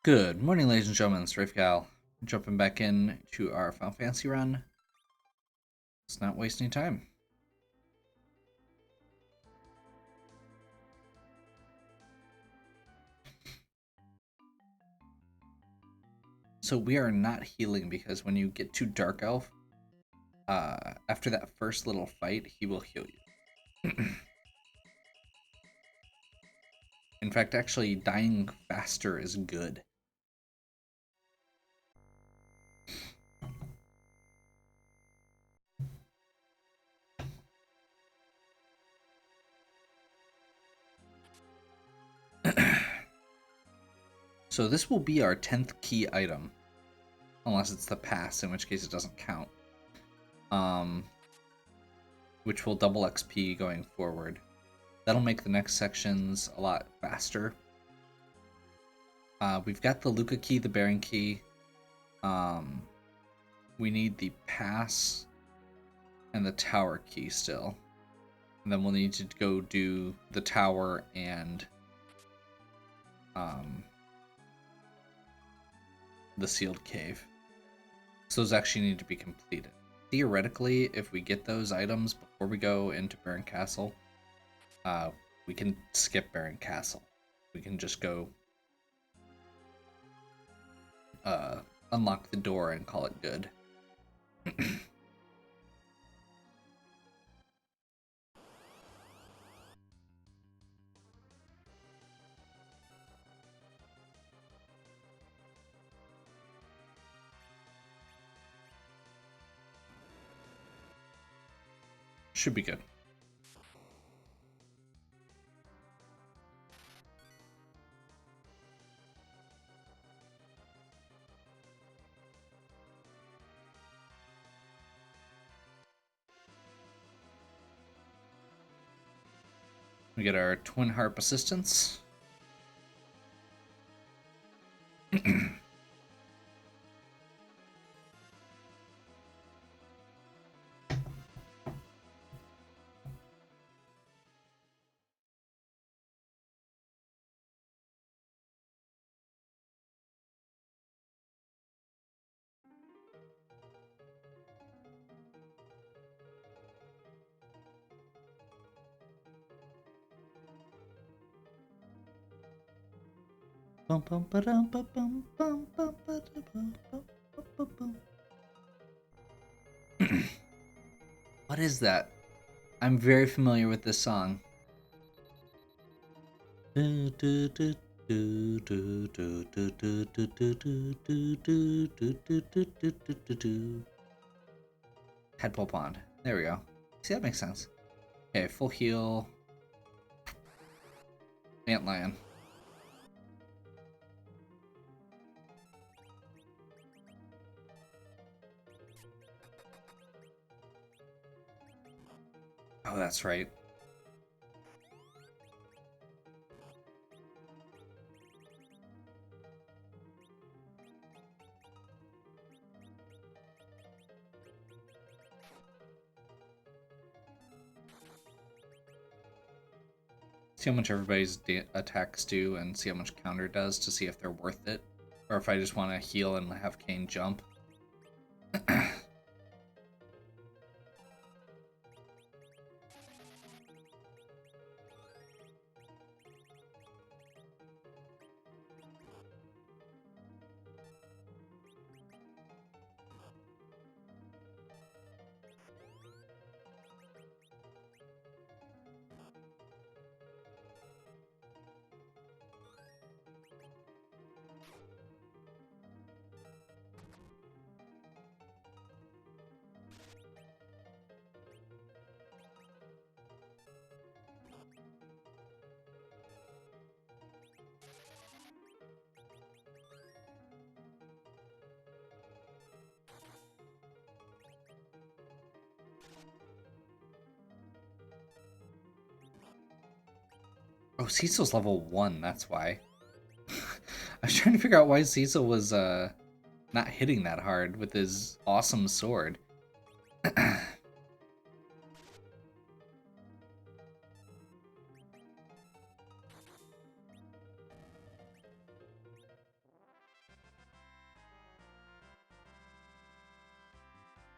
Good morning, ladies and gentlemen. It's Rafe Gal. Jumping back in to our Final Fantasy run. Let's not waste any time. So we are not healing because when you get to Dark Elf, after that first little fight, he will heal you. In fact, actually, dying faster is good. So this will be our 10th key item. Unless it's the pass, in which case it doesn't count. Which will double XP going forward. That'll make the next sections a lot faster. We've got the Luca key, the Baron key. We need the pass and the tower key still. And then we'll need to go do the tower and the sealed cave. So those actually need to be completed. Theoretically, if we get those items before we go into Baron Castle, we can skip Baron Castle. We can just go unlock the door and call it good. Should be good. We get our Twin Harp assistance. What is that? I'm very familiar with this song. Tadpole Pond. There we go. See, that makes sense. Okay, full heal. Antlion. Oh, that's right. See how much everybody's attacks do and see how much counter does to see if they're worth it. Or if I just want to heal and have Kane jump. Oh, Cecil's level 1, that's why. I was trying to figure out why Cecil was not hitting that hard with his awesome sword.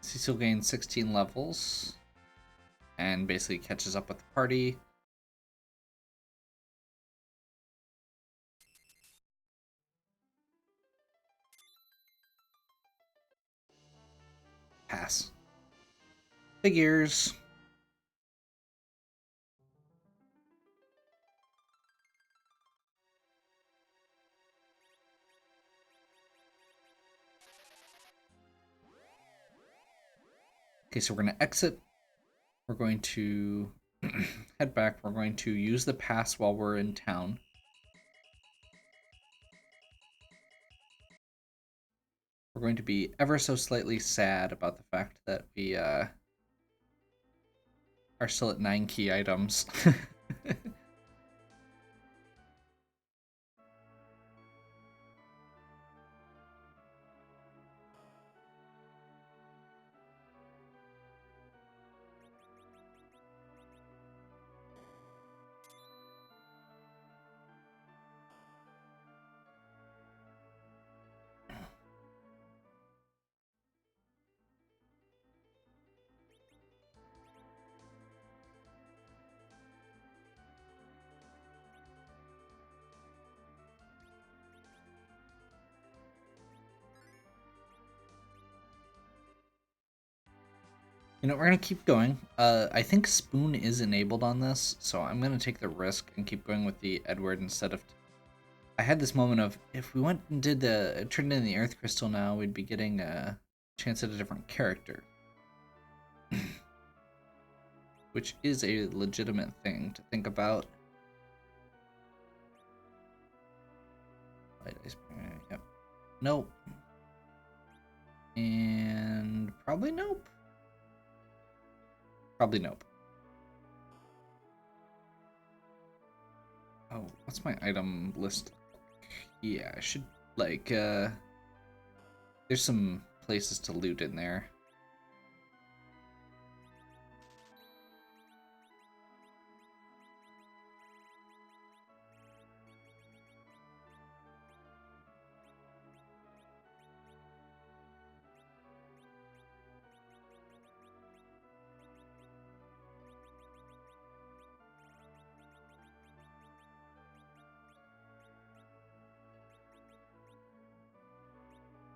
Cecil gains 16 levels and basically catches up with the party. Pass. Figures. Okay, so we're going to exit. We're going to head back. We're going to use the pass while we're in town. We're going to be ever so slightly sad about the fact that we are still at 9 key items. You know, we're going to keep going. I think Spoon is enabled on this, so I'm going to take the risk and keep going with the Edward instead of... I had this moment of, if we went and did turned in the Earth Crystal now, we'd be getting a chance at a different character. Which is a legitimate thing to think about. Yep. Nope. And probably nope. Probably nope. Oh, what's my item list? Yeah, I should, like, there's some places to loot in there.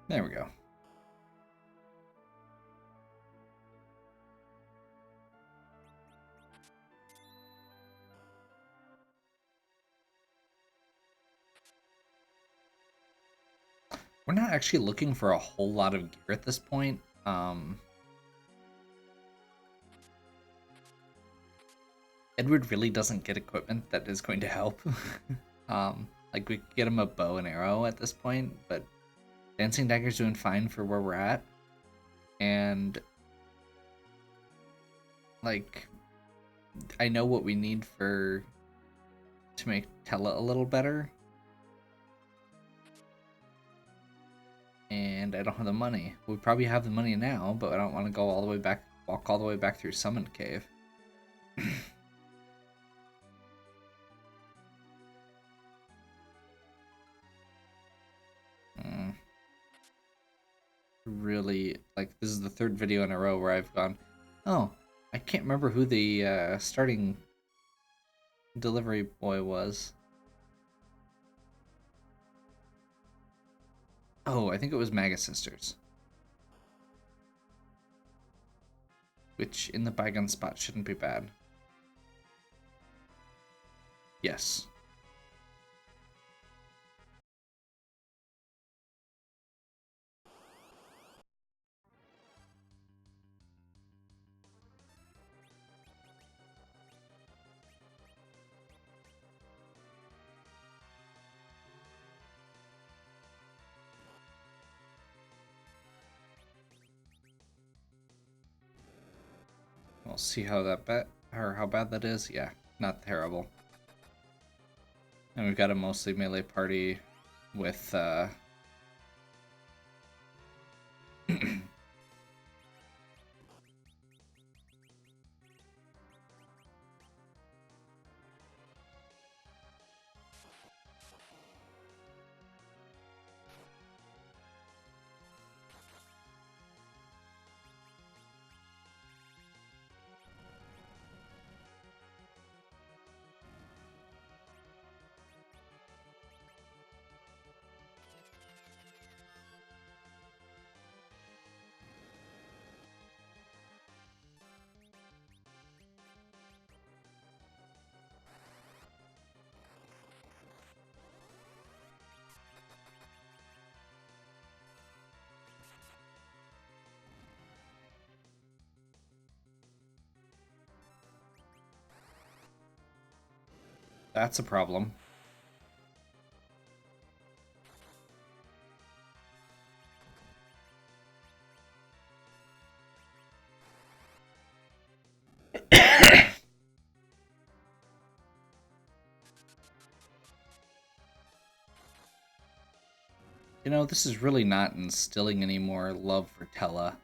There we go. We're not actually looking for a whole lot of gear at this point. Edward really doesn't get equipment that is going to help. Like, we could get him a bow and arrow at this point, but Dancing Dagger's doing fine for where we're at. And, like, I know what we need to make Tella a little better. And I don't have the money. We probably have the money now, but I don't want to go all the way back, walk all the way back through Summon Cave. Really, like, this is the third video in a row where I've gone, oh, I can't remember who the starting delivery boy was. Oh, I think it was Maga Sisters. Which, in the bygone spot, shouldn't be bad. Yes. We'll see how how bad that is. Yeah, not terrible. And we've got a mostly melee party with That's a problem. You know, this is really not instilling any more love for Tella.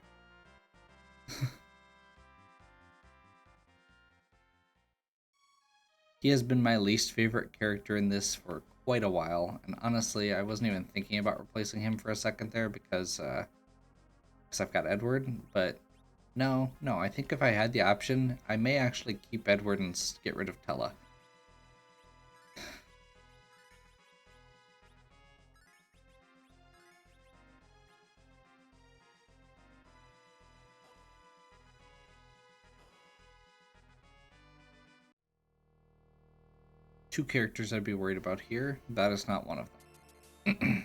He has been my least favorite character in this for quite a while, and honestly, I wasn't even thinking about replacing him for a second there because I've got Edward, but no, I think if I had the option, I may actually keep Edward and get rid of Tella. Two characters I'd be worried about here. That is not one of them.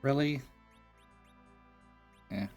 Really? Yeah.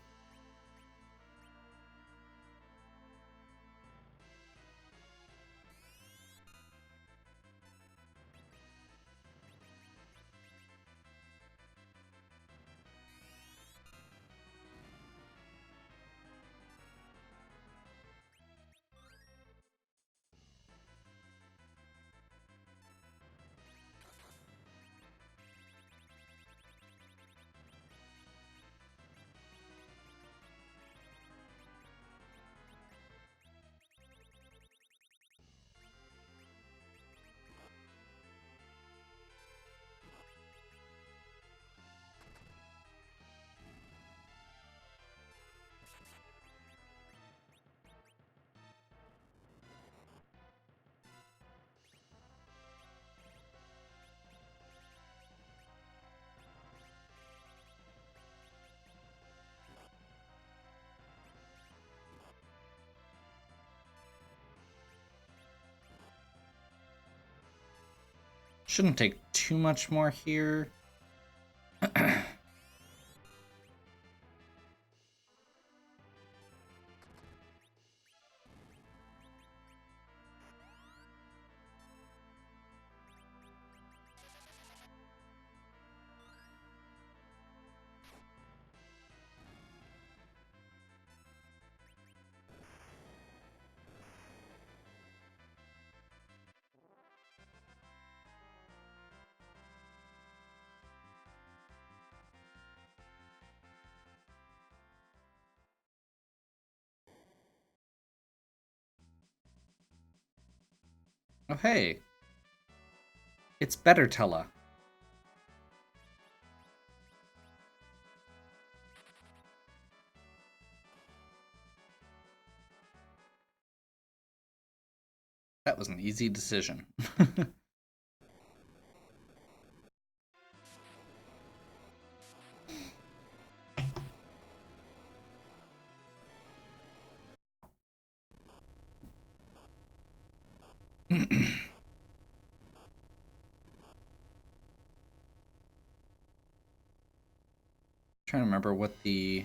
Shouldn't take too much more here. Oh, hey. It's better, Tella. That was an easy decision. Trying to remember what the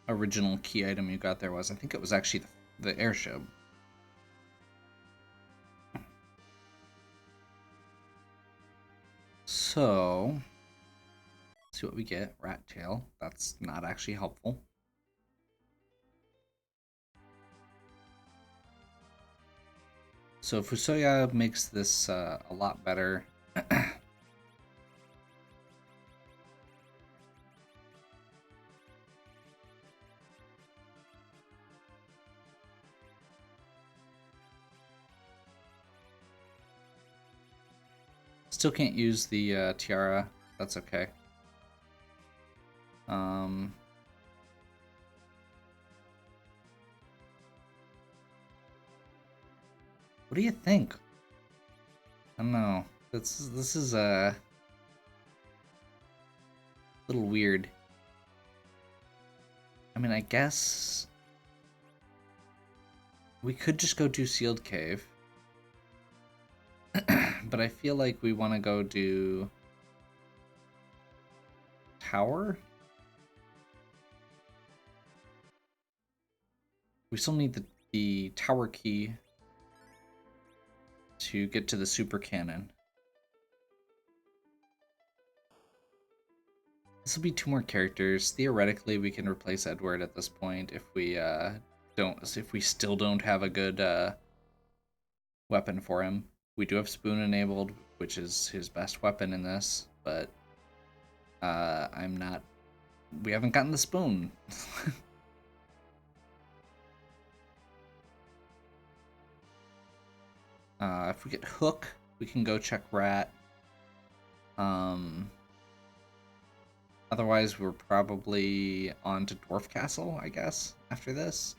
original key item you got there was. I think it was actually the airship. So, let's see what we get. Rat tail. That's not actually helpful. So Fusoya makes this a lot better. Still can't use the tiara. That's okay. What do you think? I don't know. This is a little weird. I mean, I guess we could just go do Sealed Cave. But I feel like we want to go do Tower. We still need the tower key to get to the super cannon. This will be 2 more characters. Theoretically, we can replace Edward at this point if we still don't have a good weapon for him. We do have Spoon enabled, which is his best weapon in this, but we haven't gotten the Spoon. If we get Hook, we can go check Rat. Otherwise, we're probably on to Dwarf Castle, I guess, after this.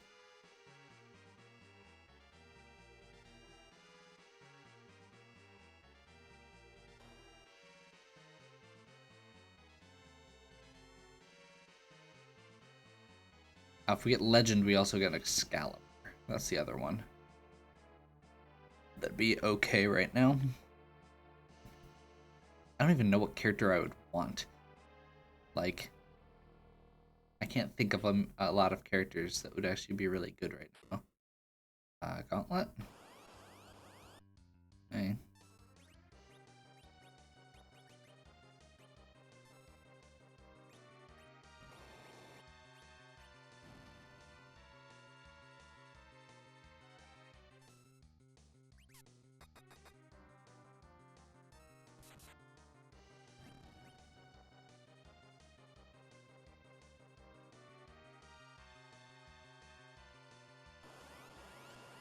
If we get Legend, we also get Excalibur. That's the other one. That'd be okay right now. I don't even know what character I would want. Like, I can't think of a lot of characters that would actually be really good right now. Gauntlet? Hey.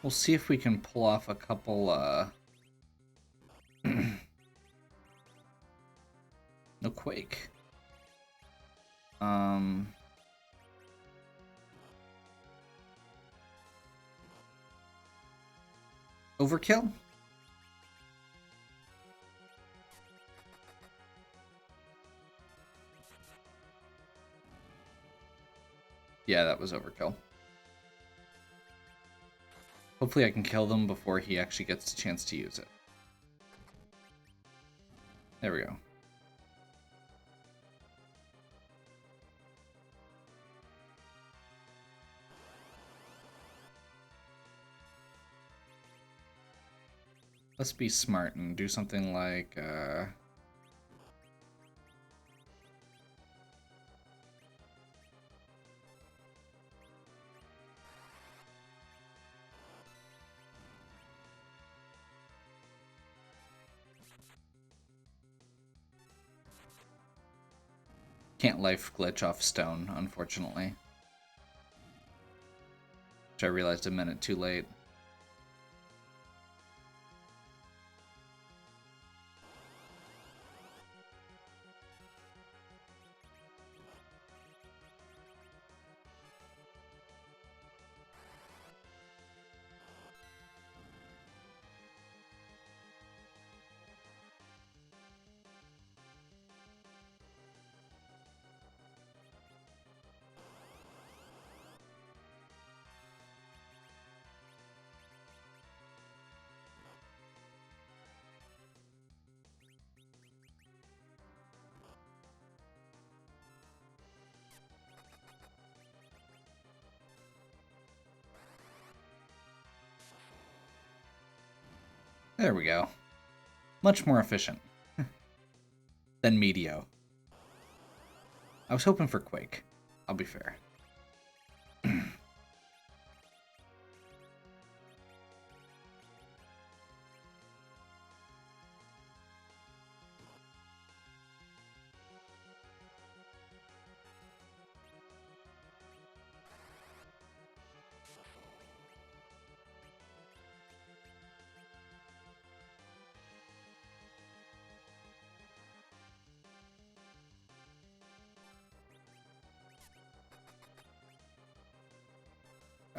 We'll see if we can pull off a couple, no Quake. Overkill? Yeah, that was Overkill. Hopefully I can kill them before he actually gets a chance to use it. There we go. Let's be smart and do something like, can't life glitch off stone, unfortunately. Which I realized a minute too late. There we go. Much more efficient than Meteo. I was hoping for Quake. I'll be fair.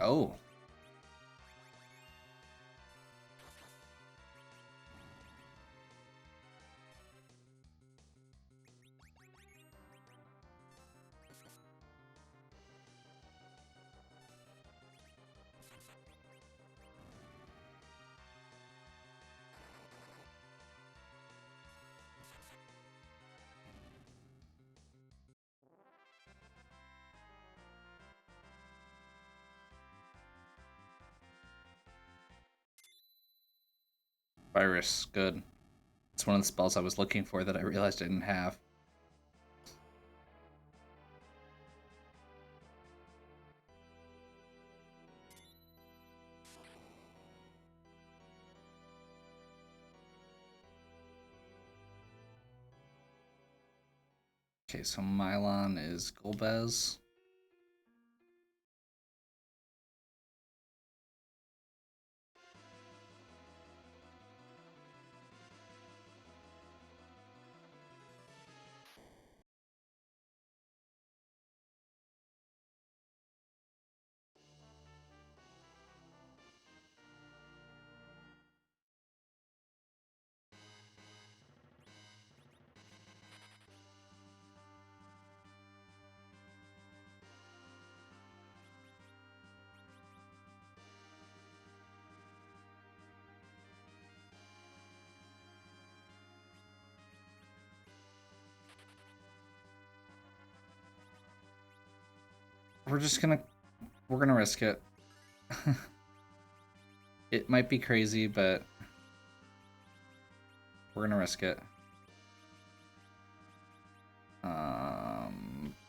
Oh. Virus, good. It's one of the spells I was looking for that I realized I didn't have. Okay, so Mylon is Golbez. We're gonna risk it. It might be crazy, but we're gonna risk it.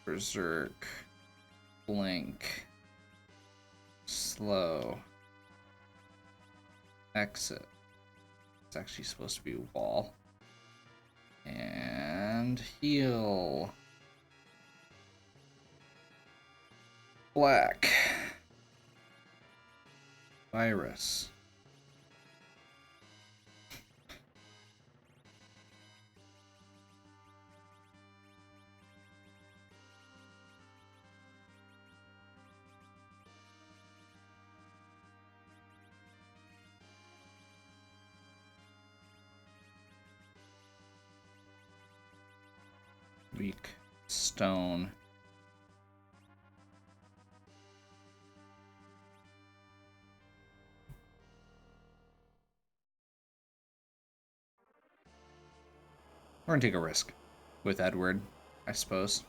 Berserk, blink, slow, exit. It's actually supposed to be wall. And heal. Black. Virus. Weak. Stone. We're gonna take a risk with Edward, I suppose.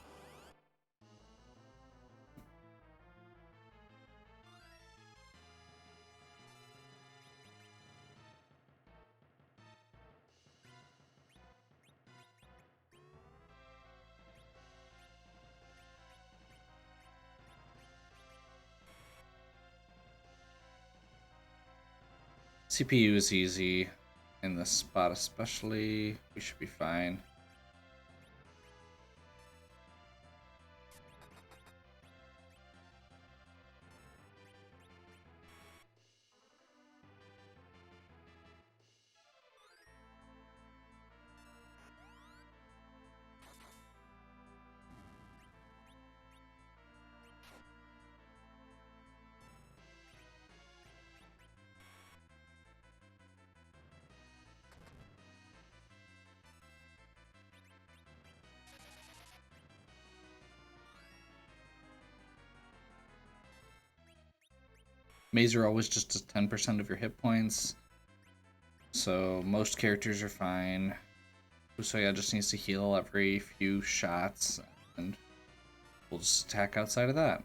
CPU is easy in this spot, especially. We should be fine. Mazer always just does 10% of your hit points, so most characters are fine. Usoya just needs to heal every few shots, and we'll just attack outside of that.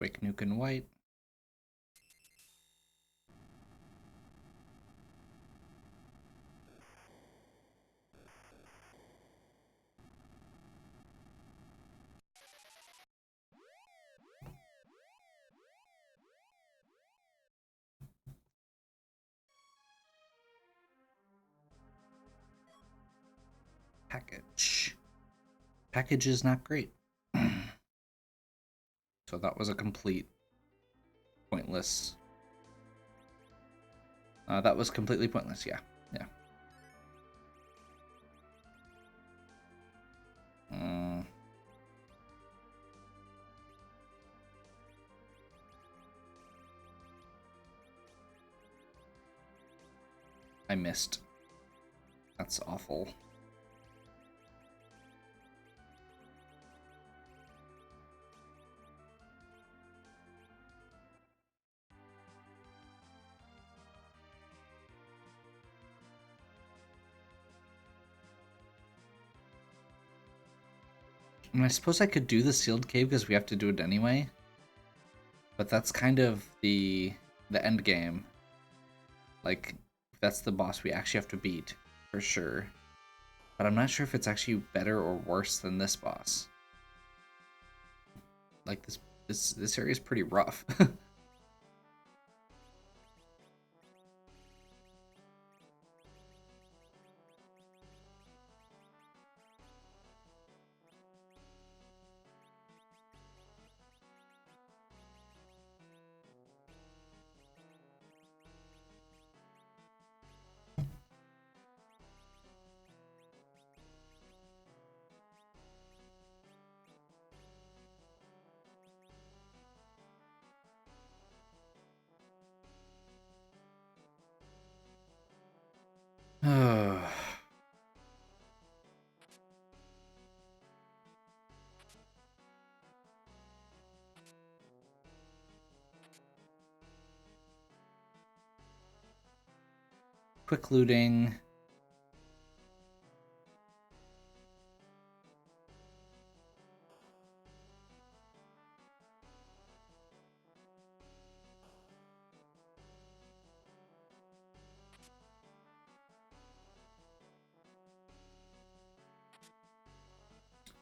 Wake Nuke and White. Package. Package is not great. So that was a complete pointless. That was completely pointless, yeah. Yeah. I missed. That's awful. And I suppose I could do the sealed cave because we have to do it anyway. But that's kind of the end game. Like, that's the boss we actually have to beat, for sure. But I'm not sure if it's actually better or worse than this boss. Like, this area is pretty rough. Quick looting.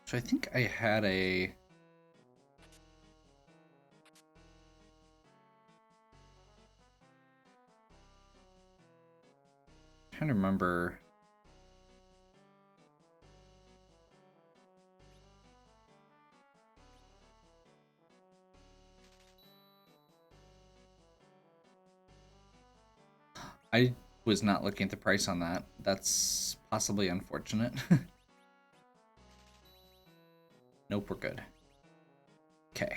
So I think I had a... I'm trying to remember... I was not looking at the price on that. That's possibly unfortunate. Nope, we're good. Okay.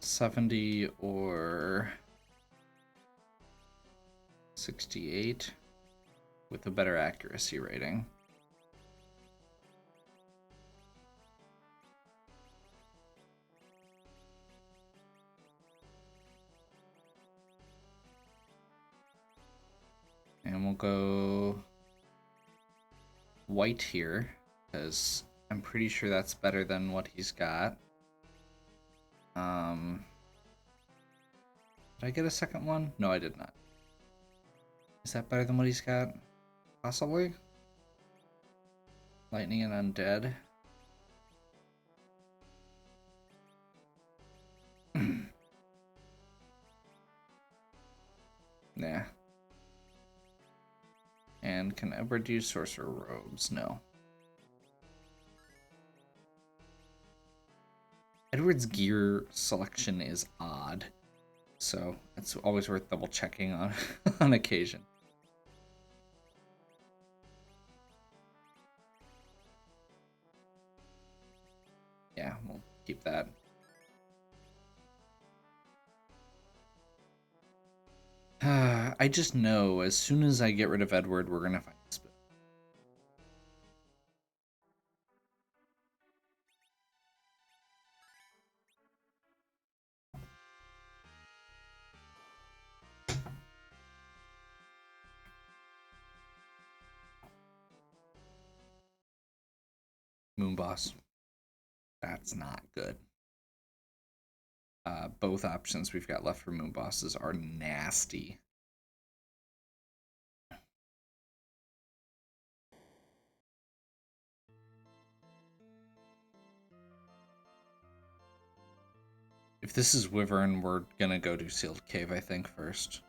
$70 or 68 with a better accuracy rating. And we'll go white here, because I'm pretty sure that's better than what he's got. Did I get a second one? No, I did not. Is that better than what he's got? Possibly? Lightning and undead. Nah. And can Edward do sorcerer robes? No. Edward's gear selection is odd, so it's always worth double checking on on occasion. Yeah, we'll keep that. I just know as soon as I get rid of Edward, we're gonna find this book. Moon boss. That's not good. Both options we've got left for moon bosses are nasty. If this is Wyvern, we're gonna go do Sealed Cave, I think, first.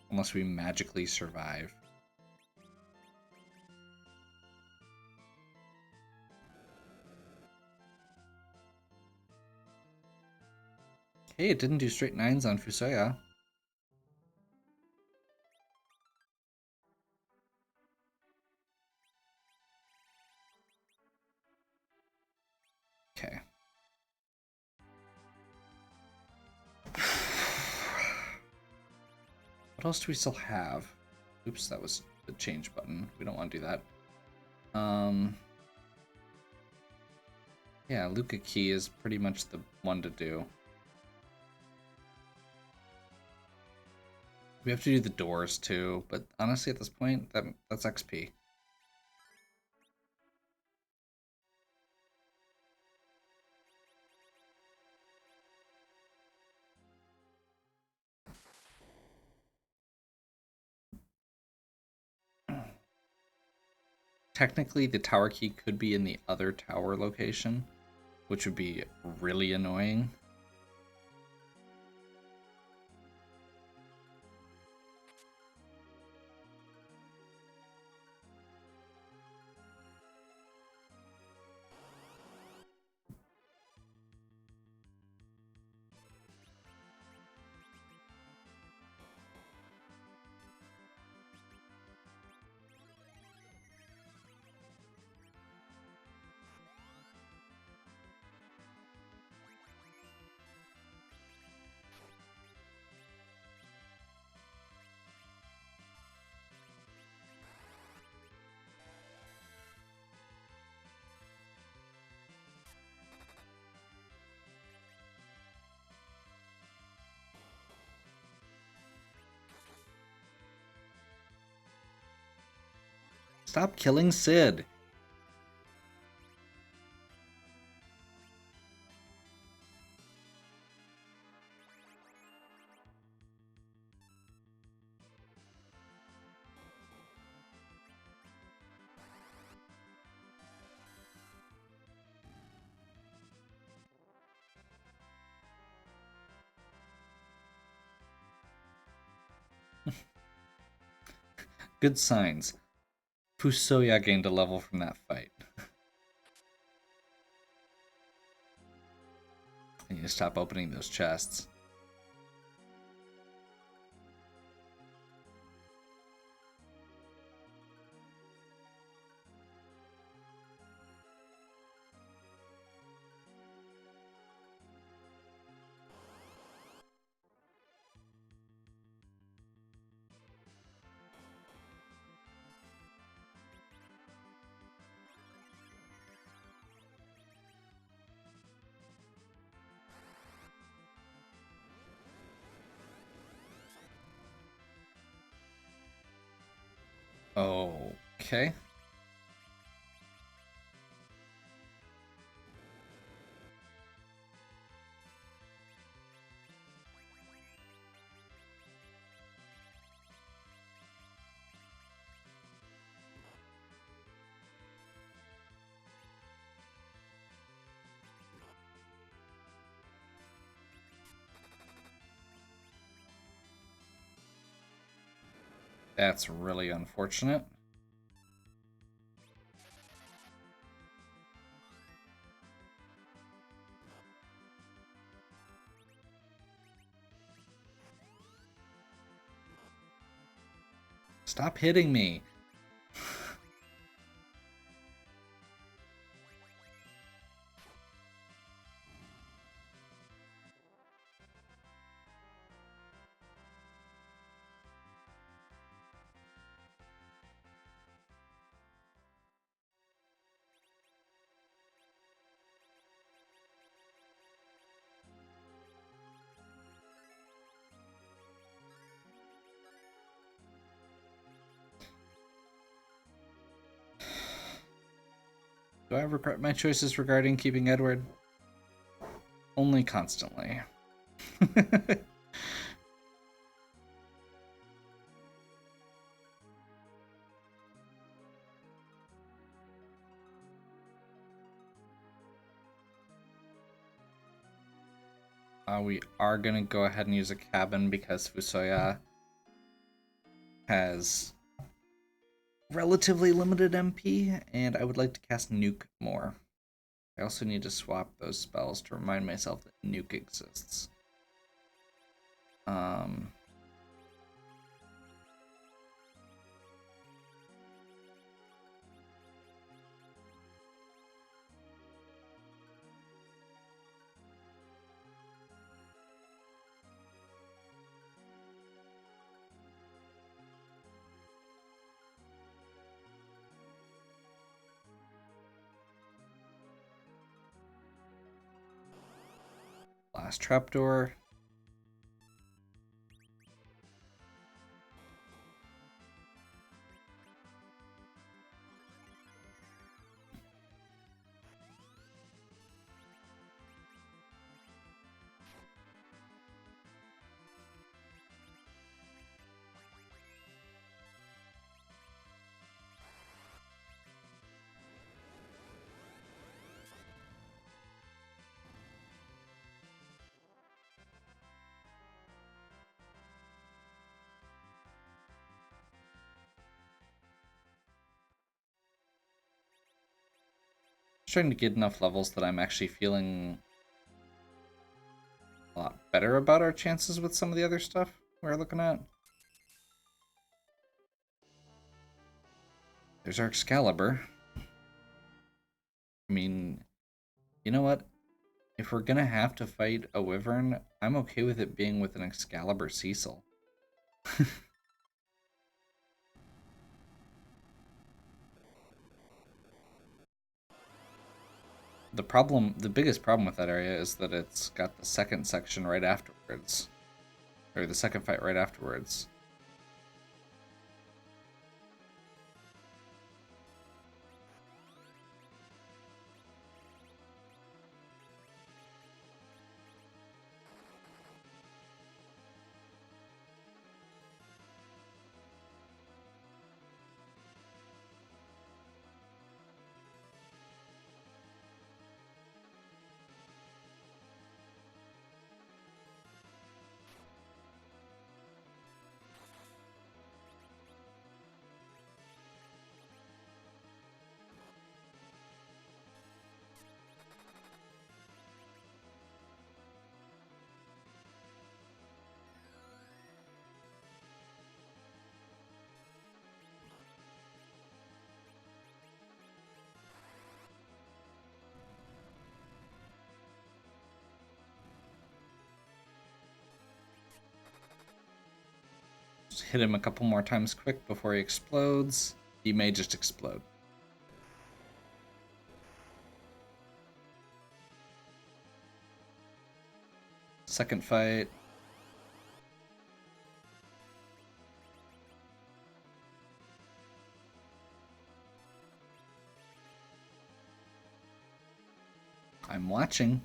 Unless we magically survive. Hey, it didn't do straight 9s on Fusoya. Okay. What else do we still have? Oops, that was the change button. We don't want to do that. Yeah, Luca Key is pretty much the one to do. We have to do the doors too, but honestly at this point, that's XP. Technically, the tower key could be in the other tower location, which would be really annoying. Stop killing Sid. Good signs. Fusoya gained a level from that fight. I need to stop opening those chests. Okay. That's really unfortunate. Stop hitting me. Do I regret my choices regarding keeping Edward? Only constantly. We are going to go ahead and use a cabin because Fusoya has relatively limited MP, and I would like to cast Nuke more. I also need to swap those spells to remind myself that Nuke exists. Last trapdoor. Trying to get enough levels that I'm actually feeling a lot better about our chances with some of the other stuff we're looking at. There's our Excalibur. I mean, you know what? If we're gonna have to fight a Wyvern, I'm okay with it being with an Excalibur Cecil. The biggest problem with that area is that it's got the second section right afterwards. Or the second fight right afterwards. Just hit him a couple more times quick before he explodes. He may just explode. Second fight. I'm watching.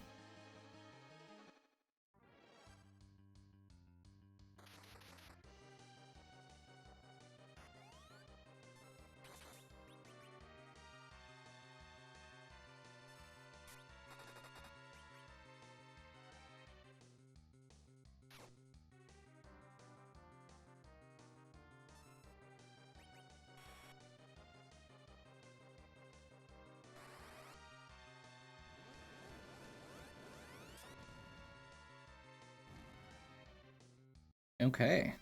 Okay.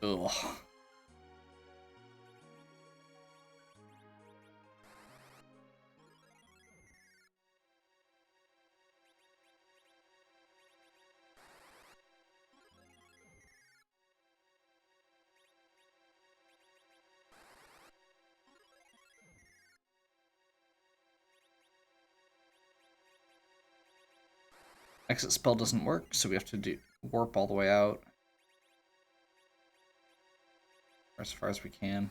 Ugh. Exit spell doesn't work, so we have to do warp all the way out. As far as we can.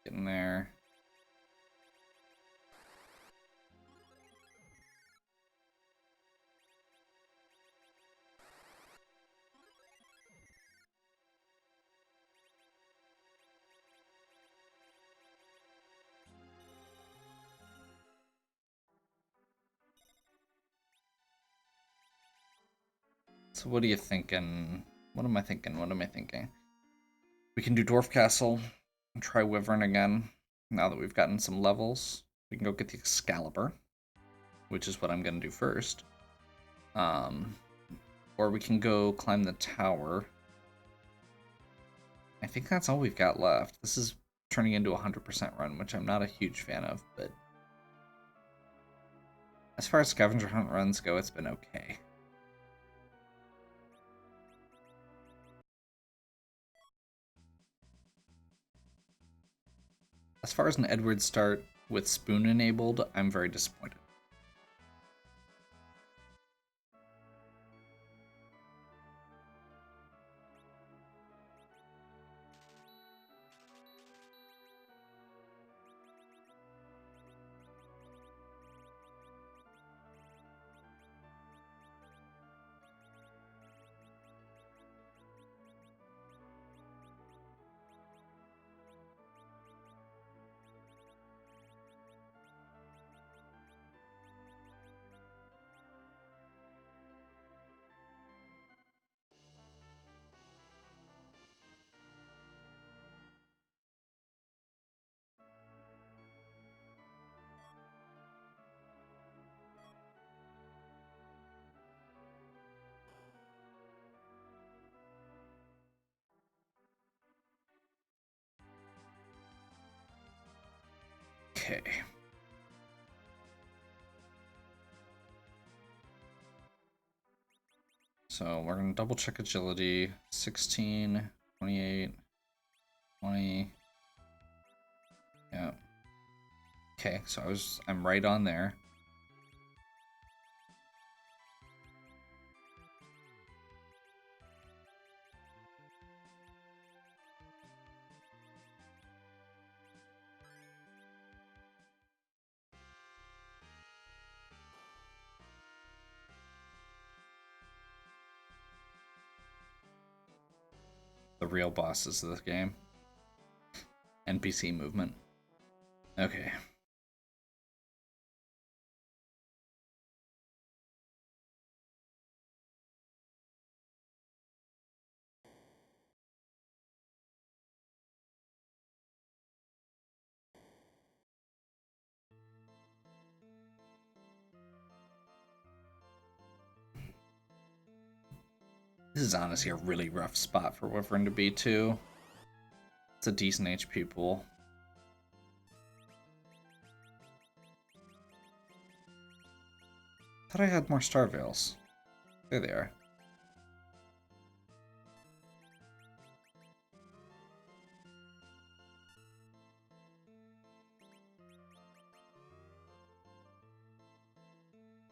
Getting there. So what are you thinking? What am I thinking? What am I thinking? We can do Dwarf Castle and try Wyvern again. Now that we've gotten some levels, we can go get the Excalibur, which is what I'm going to do first. Or we can go climb the tower. I think that's all we've got left. This is turning into a 100% run, which I'm not a huge fan of, but as far as scavenger hunt runs go, it's been okay. As far as an Edward start with Spoon enabled, I'm very disappointed. Okay. So we're going to double check agility. 16, 28, 20. Yeah. Okay, so I'm right on there. The real bosses of this game. NPC movement. Okay. This is honestly a really rough spot for Wyvern to be, too. It's a decent HP pool. Thought I had more Star Veils. There they are.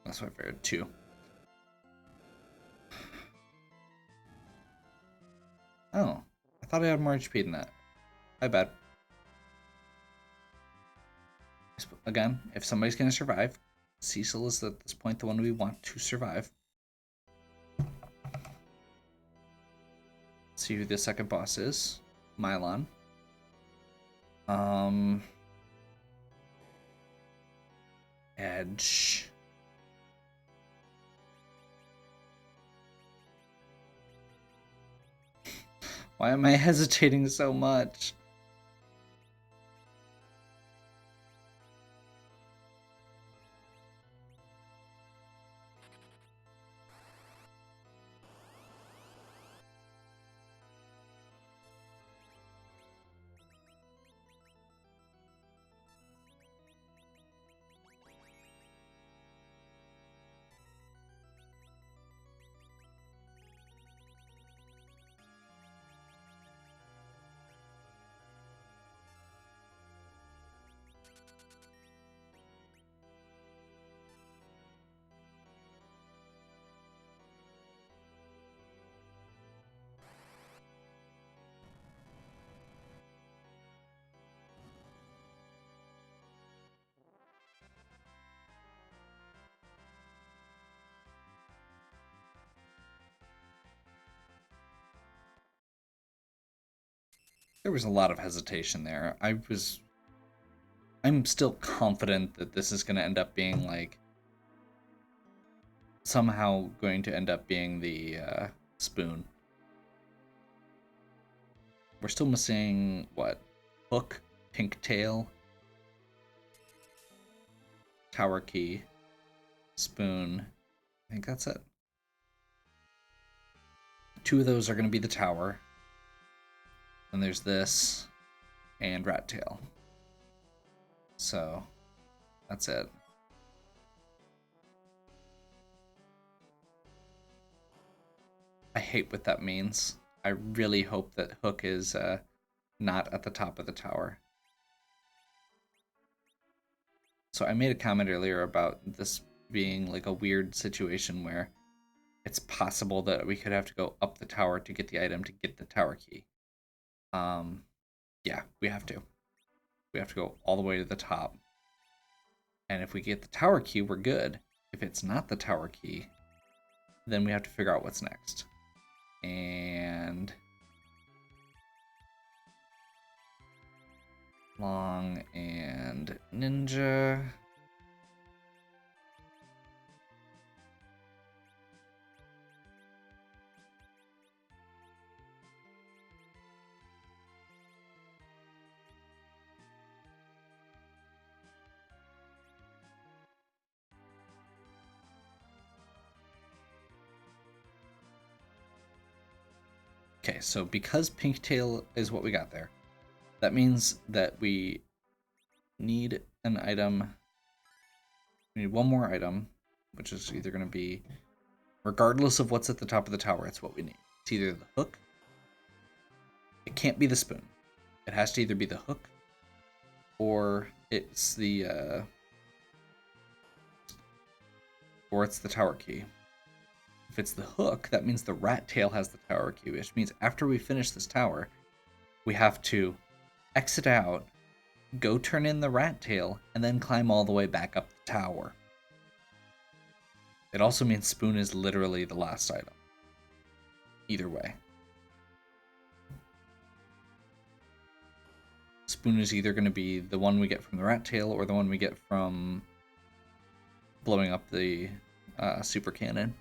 That's my favorite, 2. Oh, I thought I had more HP than that. My bad. Again, if somebody's gonna survive, Cecil is at this point the one we want to survive. Let's see who the second boss is. Mylon. Edge. Why am I hesitating so much? There was a lot of hesitation there. I'm still confident that this is going to end up being like somehow going to end up being the spoon. We're still missing what? Hook, pink tail, tower key, spoon. I think that's it. 2 of those are going to be the tower. And there's this and rat tail. So that's it. I hate what that means. I really hope that Hook is not at the top of the tower. So I made a comment earlier about this being like a weird situation where it's possible that we could have to go up the tower to get the item to get the tower key. Yeah, we have to. We have to go all the way to the top. And if we get the tower key, we're good. If it's not the tower key, then we have to figure out what's next. And long and ninja. Okay, so because pink tail is what we got there, that means that we need an item. We need one more item, which is either going to be, regardless of what's at the top of the tower, it's what we need. It's either the hook. It can't be the spoon. It has to either be the hook or it's the tower key. If it's the hook, that means the rat tail has the tower key, which means after we finish this tower, we have to exit out, go turn in the rat tail, and then climb all the way back up the tower. It also means spoon is literally the last item. Either way. Spoon is either going to be the one we get from the rat tail or the one we get from blowing up the super cannon.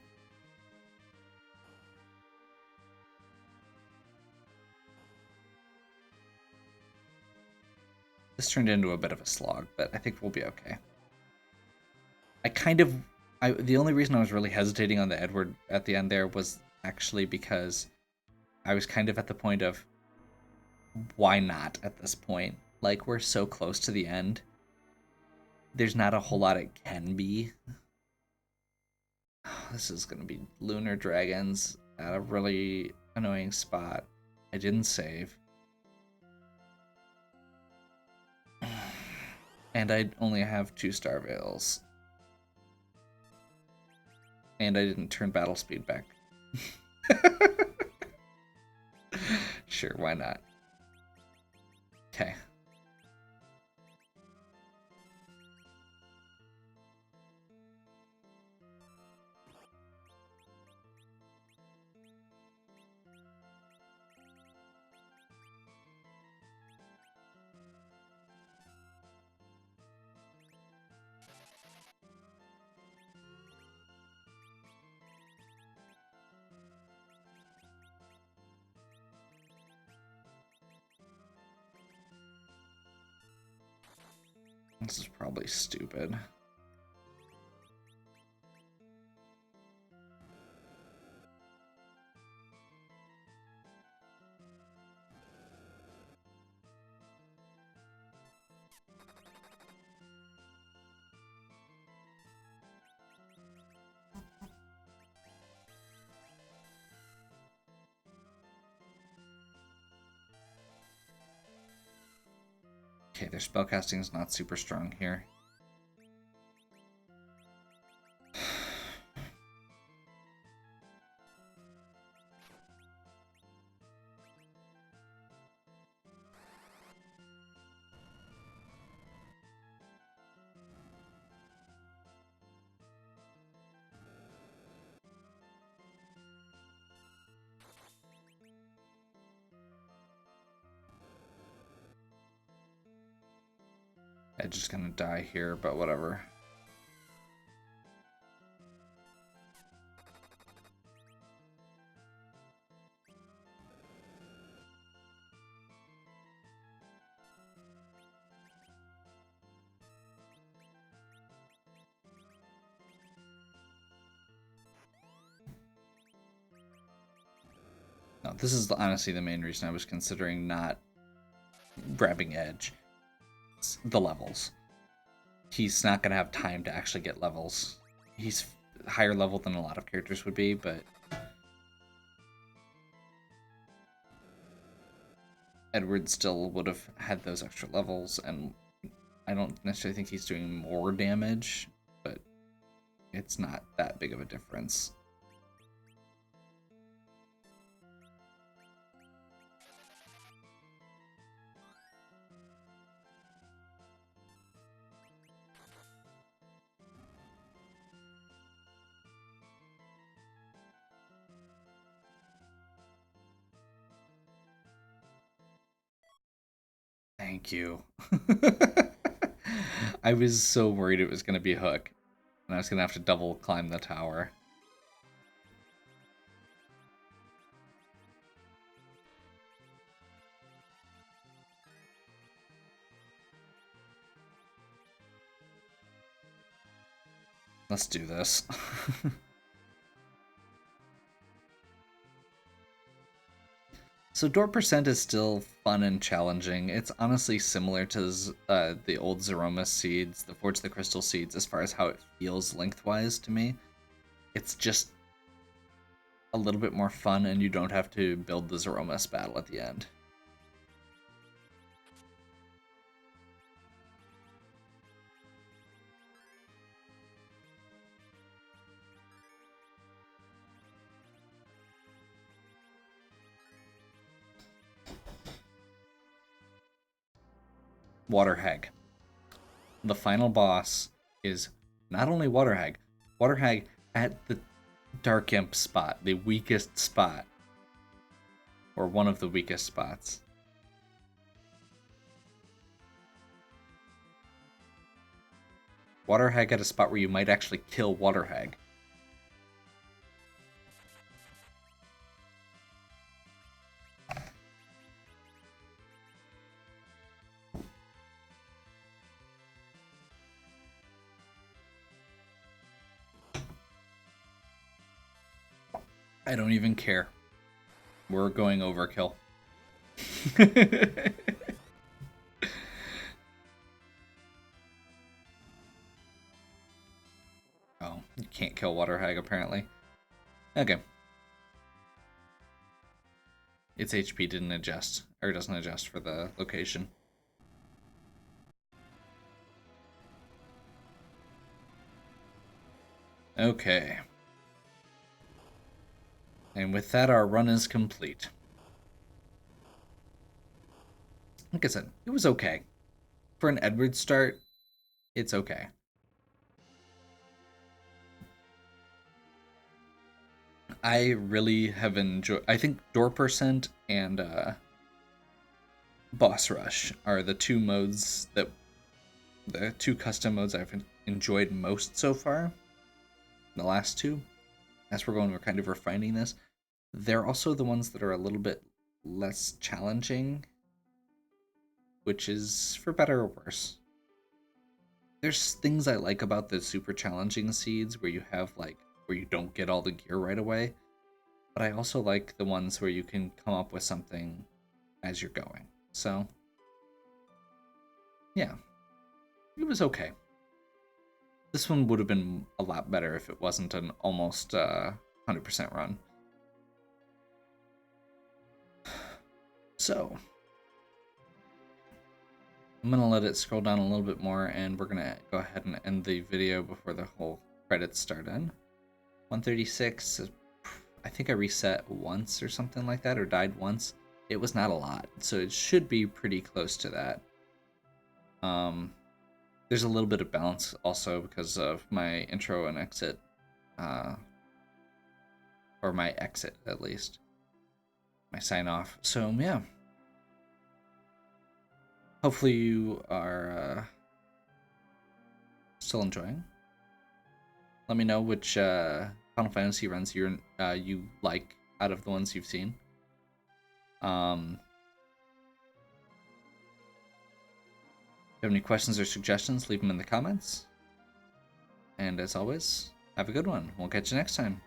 This turned into a bit of a slog, but I think we'll be okay. The only reason I was really hesitating on the Edward at the end there was actually because I was kind of at the point of, why not at this point? Like, we're so close to the end. There's not a whole lot it can be. This is going to be Lunar Dragons at a really annoying spot. I didn't save. And I only have 2 Star Veils. And I didn't turn battle speed back. Sure, why not? Okay. This is probably stupid. Okay, their spellcasting is not super strong here. Edge is gonna die here, but whatever. No, this is honestly the main reason I was considering not grabbing Edge. It's the levels. He's not going to have time to actually get levels. He's higher level than a lot of characters would be, but Edward still would have had those extra levels, and I don't necessarily think he's doing more damage, but it's not that big of a difference. Thank you. I was so worried it was going to be Hook, and I was going to have to double climb the tower. Let's do this. So door percent is still fun and challenging. It's honestly similar to the old Zeroma seeds, the Forge the Crystal seeds, as far as how it feels lengthwise to me. It's just a little bit more fun, and you don't have to build the Zeromas battle at the end. Water Hag. The final boss is not only Water Hag at the Dark Imp spot, the weakest spot, or one of the weakest spots. Water Hag at a spot where you might actually kill Water Hag. I don't even care. We're going overkill. Oh, you can't kill Water Hag apparently. Okay. Its HP didn't adjust, or doesn't adjust for the location. Okay. And with that, our run is complete. Like I said, it was okay. For an Edward start, it's okay. I really have enjoyed... I think Door Percent and Boss Rush are the two modes that... the two custom modes I've enjoyed most so far. The last two. As we're kind of refining this. They're also the ones that are a little bit less challenging, which is for better or worse. There's things I like about the super challenging seeds where you have where you don't get all the gear right away, but I also like the ones where you can come up with something as you're going. So yeah, it was okay. This one would have been a lot better if it wasn't an almost 100% run. So, I'm going to let it scroll down a little bit more, and we're going to go ahead and end the video before the whole credits start in. 136, I think I reset once or something like that, or died once. It was not a lot, so it should be pretty close to that. There's a little bit of balance also because of my intro and exit, or my exit at least. My sign off. So yeah. Hopefully you are Still enjoying. Let me know which Final Fantasy runs you like out of the ones you've seen. If you have any questions or suggestions, leave them in the comments. And as always, have a good one. We'll catch you next time.